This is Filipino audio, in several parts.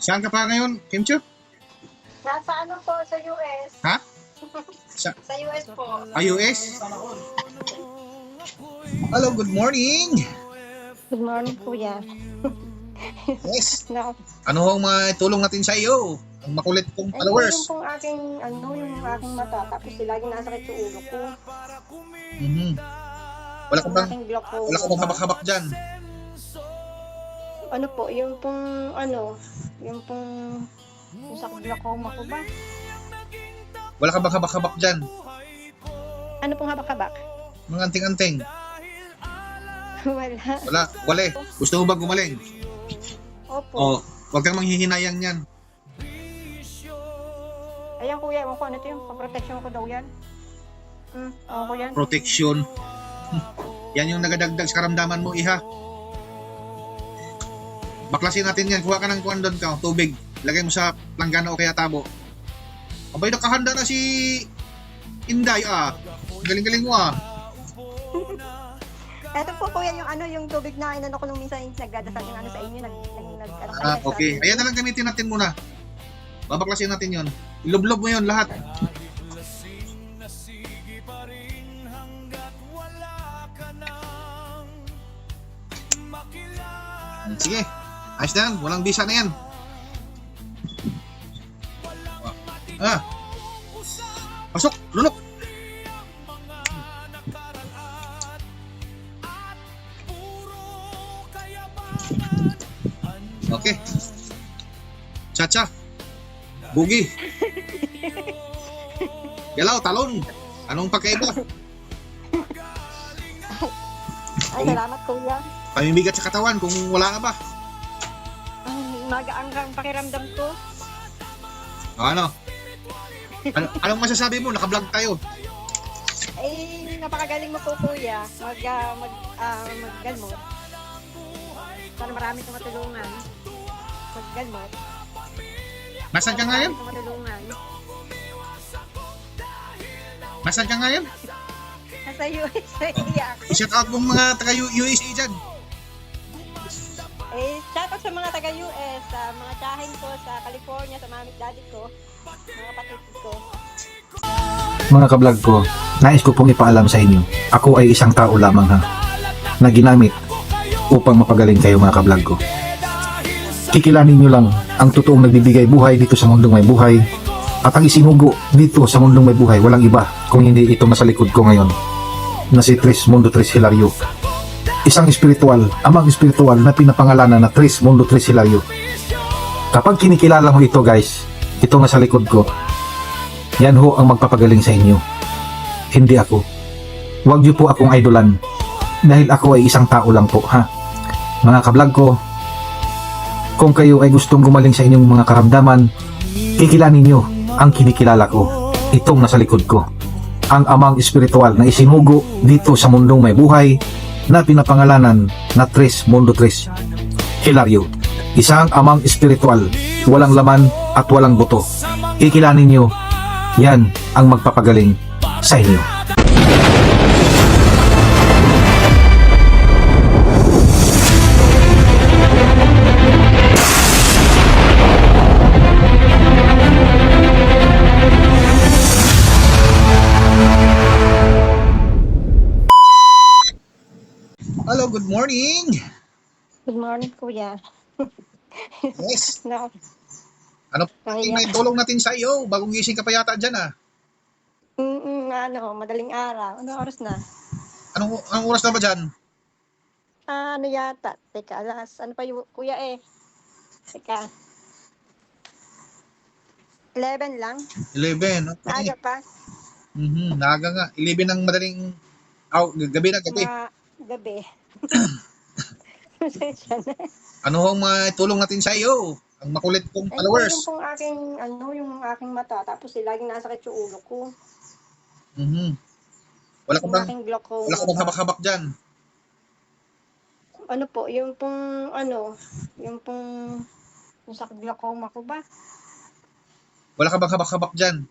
Saan ka pa ngayon, Kimchi? Nasa ano po, sa US. Ha? Sa Sa US po. US? Hello, good morning. Good morning, kuya. Yes. No. Ano hong tulong natin sa iyo? Ang makulit kong Yung followers. pong aking, yung aking mata, tapos lagi nasakit yung ulo ko. Mhm. Wala ka Yung bang aking glaucoma. wala ka bang habak-habak diyan? Ano po, yung pong, yung sa glaucoma ko ba? Wala ka bang habak-habak diyan? Ano pong habak-habak? Mga anting-anting. Wala. Wala. Gusto mo ba gumaling? Opo. Oh, wag kang manghihinayang niyan. Ayan kuya, ewan ko ano ito yung protection ko daw yan. Ewan ko yan. Protection. Yan yung nagadagdag sa karamdaman mo, iha. Baklasin natin yan. Kuha ka ng kuwan doon ka, tubig. Lagay mo sa planggana o kaya tabo. Abay, nakahanda na si Inday, ah. Galing-galing mo, ah. Ito po kuya yung tubig na inano ko nung minsan nagdadasal yung sa inyo, Okay. Ayan na lang gamitin natin muna. Babaklasin natin yon. Ilublob mo yon lahat. Sige. Ayos na yan. Walang bisa na yan. Pasok. Lunok. Okay. Cha-cha. Bugi. Galaw, talon. Anong pakaiba? Ay, salamat kuya. Pamimigat sa katawan kung wala ka ba. Magaang ang pakiramdam ko. Ano? Anong masasabi mo? Naka-vlog tayo. Eh, napakagaling mo po kuya. Maggalmot. Sana marami kong matulungan. Maggalmot. Nasaan ka ngayon? Marami kong matulungan. Nasaan ka ngayon? Nasa USA ako. I-shout out mong mga taga-USA dyan. Eh, shoutout sa mga taga-US, sa mga tsahin ko, sa California, sa mami daddy ko, mga kapatid ko. Mga kablog ko, nais ko pong ipaalam sa inyo, ako ay isang tao lamang ha, na ginamit upang mapagaling kayo mga kablog ko. Kikilanin nyo lang ang totoong nagbibigay buhay dito sa mundong may buhay, at ang isinugo dito sa mundong may buhay, walang iba kung hindi ito nasa likod ko ngayon, na si Tres Mundo Tres Hilario. Isang espiritual, amang espiritual na pinapangalanan na Tres Mundo Tres Hilario. Kapag kinikilala mo ito guys, ito nga sa likod ko, yan ho ang magpapagaling sa inyo. Hindi ako. Huwag niyo po akong idolan. Dahil ako ay isang tao lang po, ha? Mga kablog ko, kung kayo ay gustong gumaling sa inyong mga karamdaman, kikilanin niyo ang kinikilala ko. Itong nasa likod ko. Ang amang espiritual na isinugo dito sa mundong may buhay na pinapangalanan na Tres Mundo Tres Hilario. Isang amang espiritual, walang laman at walang buto. Kikilanin niyo, yan ang magpapagaling sa inyo. Hello, good morning. Good morning, kuya. Yes. No. Ano may tulong natin sa iyo? Bagong gising ka pa yata dyan, ah. Madaling araw. Ano oras na? Anong oras na ba dyan? Ano yata? Teka, ano pa yung kuya eh? Teka. 11 lang? 11. Okay. Maaga pa? Naaga nga. 11 ng madaling gabi na gabi. Gabi. Pasensya na. Ano hong tulong natin sa iyo? Ang makulit kong Yung followers. pong aking, yung aking mata, tapos laging nasakit yung ulo ko. Wala ka Yung bang aking glaucoma. wala ka bang habak-habak dyan? Ano po, yung sa glaucoma ko ba? Wala ka bang habak-habak dyan?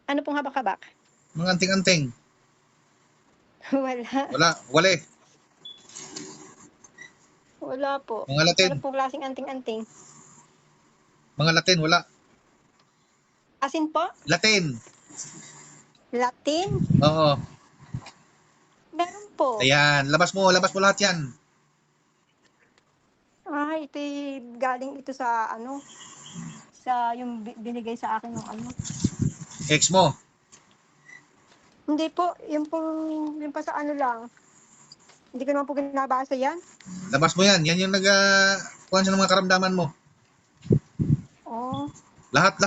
Ano pong habak-habak? Mga anting-anting. Wala. Wala. Wala po. Mga Latin. Ano pong klaseng anting-anting? Mga Latin, wala. Asin po? Latin. Latin? Oo. Meron po. Ayan, labas mo lahat yan. Ito galing ito sa ano, sa yung binigay sa akin ng ano. Ex mo. Hindi po, yung pa sa ano lang. Hindi ko naman po ginabasa yan. Labas mo yan. Yan yung kuhan siya ng mga karamdaman mo. Oh, Lahat.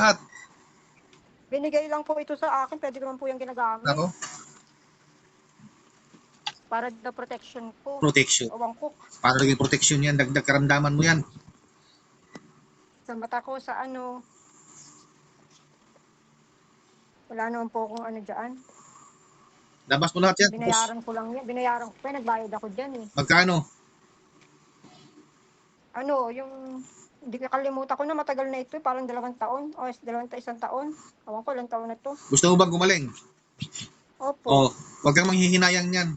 binigay lang po ito sa akin. Pwede ko naman po yung ginagamit. Ako, Para the protection ko. protection. Awang ko. Para naging protection yan. Dagdag karamdaman mo yan. Sa mata ko, sa ano. Wala naman po akong ano dyan. Labas mo lahat yan. Tapos, Binayaran ko lang yan. Binayaran ko pa. Nagbayad ako dyan eh. magkano? Ano, yung... Hindi ko kalimutan ko na matagal na ito. Parang 2 taon. O, 1 taon. Awang ko, ilang taon na to. Gusto mo bang gumaling? Opo. Oo. Huwag kang manghihinayang yan.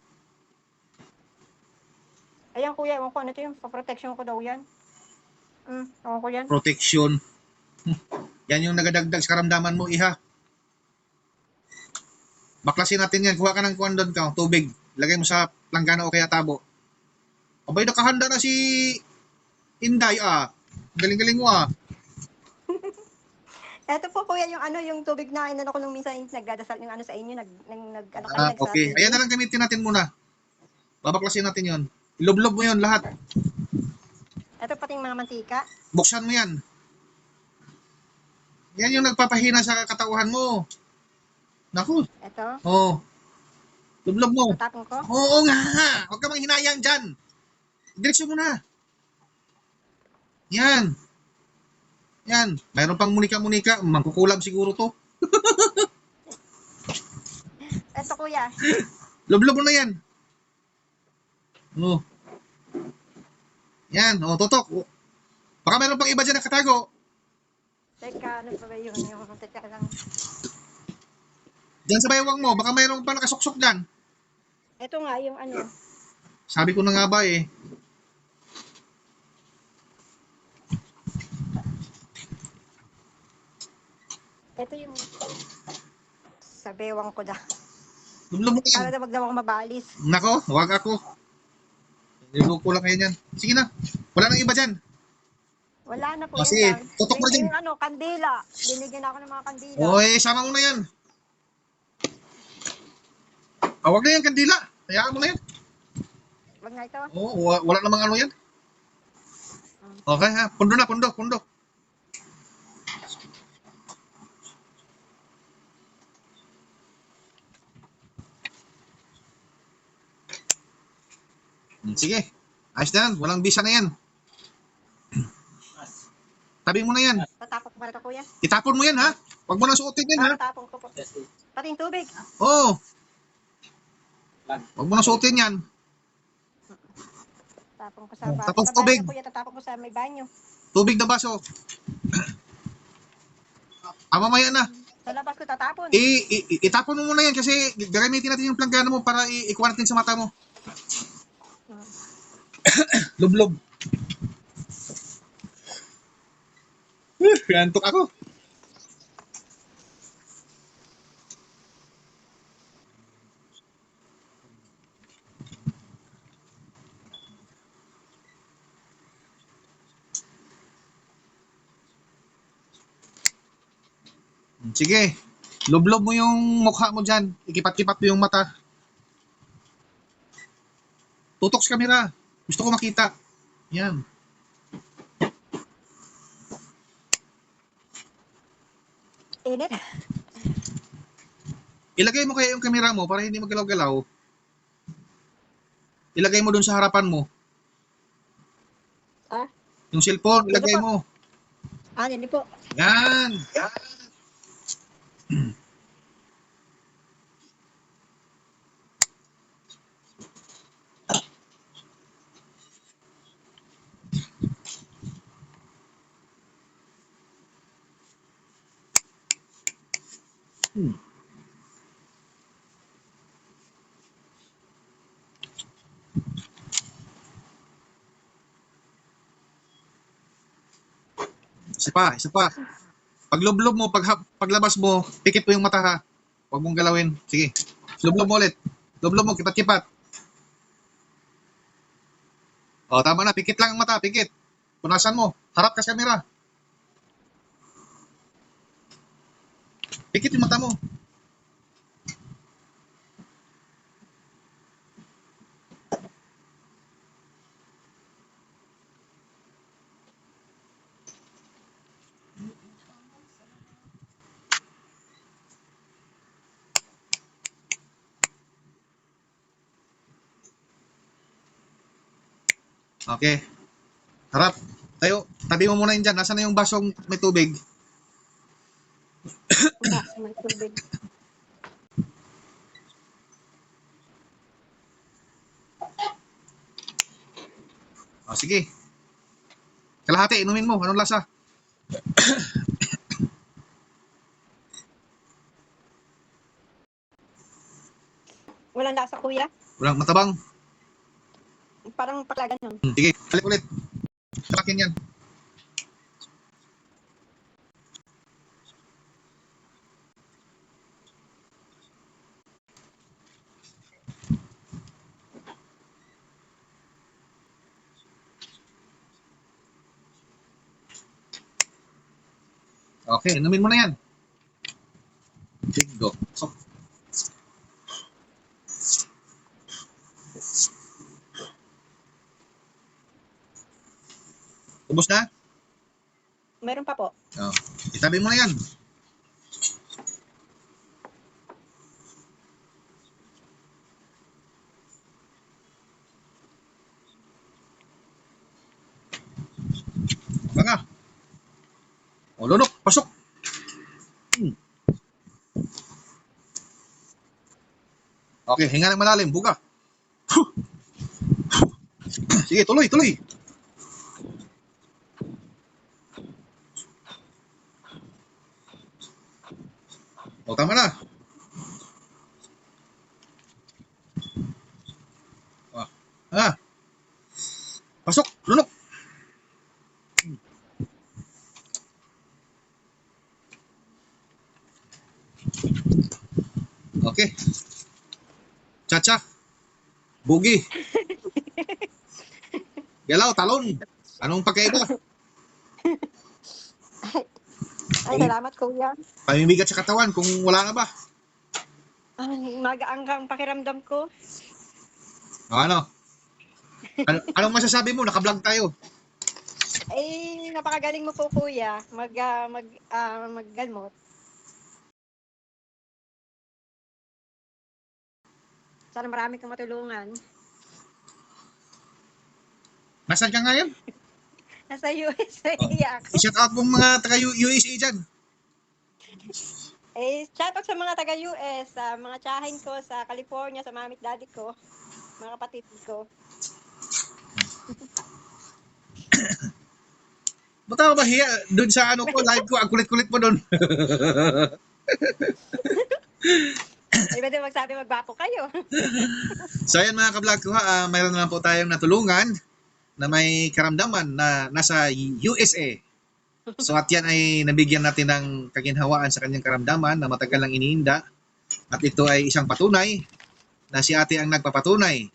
Ayan kuya, ewan ko ano ito yung protection ko daw yan. Ewan ko yan. Protection. Yan yung nagadagdag sa karamdaman mo, iha. Baklasin natin yan. Kuha ka ng kuhan doon ka, tubig. Lagay mo sa planggana o kaya tabo. Abay, nakahanda na si Inday, Galing-galing mo, Eto po kuya yung ano, yung tubig na inano ko nung minsan nagdadasal yung ano sa inyo, ano kayo nagsabi. Okay. Ayan na lang gamitin natin muna. Babaklasin natin yon. Iloblob mo yon lahat. Eto pati yung mga mantika. Buksan mo yan. Yan yung nagpapahina sa katauhan mo. Naku. Eto, Oo. Lublob mo. tatapon ko. Oo nga. Huwag ka manghinayang dyan. Direksyon mo na. Yan. Yan. Mayroon pang munika-munika. Mangkukulam siguro to. Eto kuya. Lublob mo na yan. Oo. Yan. O, tutok. O. Baka mayroon pang iba dyan nakatago. Teka, ano pa ba yun? Yung teka lang. Diyan sa baywang mo. Baka mayroon pa nakasuksok dyan. Eto nga, yung ano. Sabi ko na nga ba eh. Eto yung sa bewang ko da. Lublob mo na yan. Para na wag na ako mabalis. Nako, huwag ako. Niloko lang kayo niyan. Sige na. Wala nang iba dyan. Wala na po Sige, yan. tutok mo dyan. Yung ano, kandila. Binigyan ako ng mga kandila. Oy, sama mo na yan. Huwag na yan, kandila. Hayaan mo na yan. Wag nga ito. Oo, wala namang ano yan. Okay ha, pundo na, pundo. Sige, ayos na yan. Walang bisa na yan. Tabi mo na yan. Tatapon ko pa rin ito kuya. Itapon mo yan ha. Huwag mo na suotin yan ha. Tatapon ko po. Pati yung tubig. Oo. Huwag mo na suotin yan. Tatapon ko sa baso. Tapos Sa tubig. banyo kuya, tatapon ko sa may banyo. Tubig na baso. Mamaya na. Sa labas ko tatapon. Itapon mo muna yan kasi gagamitin natin yung planggana mo para ikuha natin sa mata mo. Lublob. Gantok ako. Sige. Lublob mo yung mukha mo dyan. Ikipat-kipat mo yung mata. Tutok sa camera. Gusto ko makita. Yan. Init. Ilagay mo kaya yung camera mo para hindi magalaw-galaw. Ilagay mo dun sa harapan mo. Ah? Yung cellphone, ilagay mo. Hindi po. Yan. Isa pa. Paglublob mo, paglabas mo, pikit mo yung mata ha. Huwag mong galawin. Sige. Lublob mo ulit. Lublob mo, kipat-kipat. O, tama na. Pikit lang ang mata, pikit. Punasan mo. Harap ka sa camera. Pikit yung mata mo. Okay. Harap. Tayo. Tabi mo muna yun dyan. Nasaan na yung basong may tubig? Wala, may tubig. O, sige. Kalahati, inumin mo. Anong lasa? Walang lasa, kuya. Walang matabang. Parang pala ganun. Sige, balik ulit. Sa akin yan. Okay, inumin mo na yan. Big go. So, ubos na? Meron pa po. Oh. Itabi mo na yan. Banga. O, lunok. Pasok. Okay, hinga ng malalim. Buga. Sige, tuloy, tuloy. O, tama na. Ah. Pasok, lunok. Okay. Chacha. Bugi. Galaw, talon. Anong pagkaiba? Ay, salamat, kuya. Pamimigat sa katawan kung wala na ba? Ay, magaang kang pakiramdam ko. O, ano? Anong masasabi mo? Naka-vlog tayo. Ay, napakagaling mo po, kuya. Maggalmot. Sana marami kang matulungan. Nasaan ka ngayon? Nasa USA ako. I-shout out mong mga taga-USA dyan. Eh, shout out sa mga taga-US, sa mga tsahin ko sa California, sa mamit daddy ko, mga kapatid ko. Ba't ako mahiya? Doon sa ano ko, live ko, ang kulit-kulit mo doon. Ay, pwede magsabi magbapo kayo. So ayan mga ka-vlog ko ha, mayroon naman po tayong natulungan na may karamdaman na nasa USA. So at yan ay nabigyan natin ng kaginhawaan sa kanyang karamdaman na matagal lang iniinda. At ito ay isang patunay na si ate ang nagpapatunay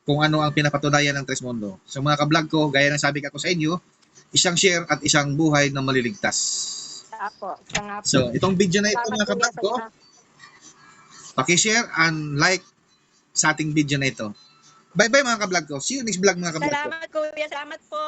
kung ano ang pinapatunayan ng Tres Mundo. So mga ka-vlog ko, gaya ng sabi ko sa inyo, isang share at isang buhay na maliligtas. Apo, siya nga po. So itong video na ito Salamat, mga kuya, ka-vlog sa ko, inyo. paki-share and like sa ating video na ito. Bye-bye mga ka-vlog ko. See you next vlog mga ka-vlog ko. Salamat, kuya. Salamat po.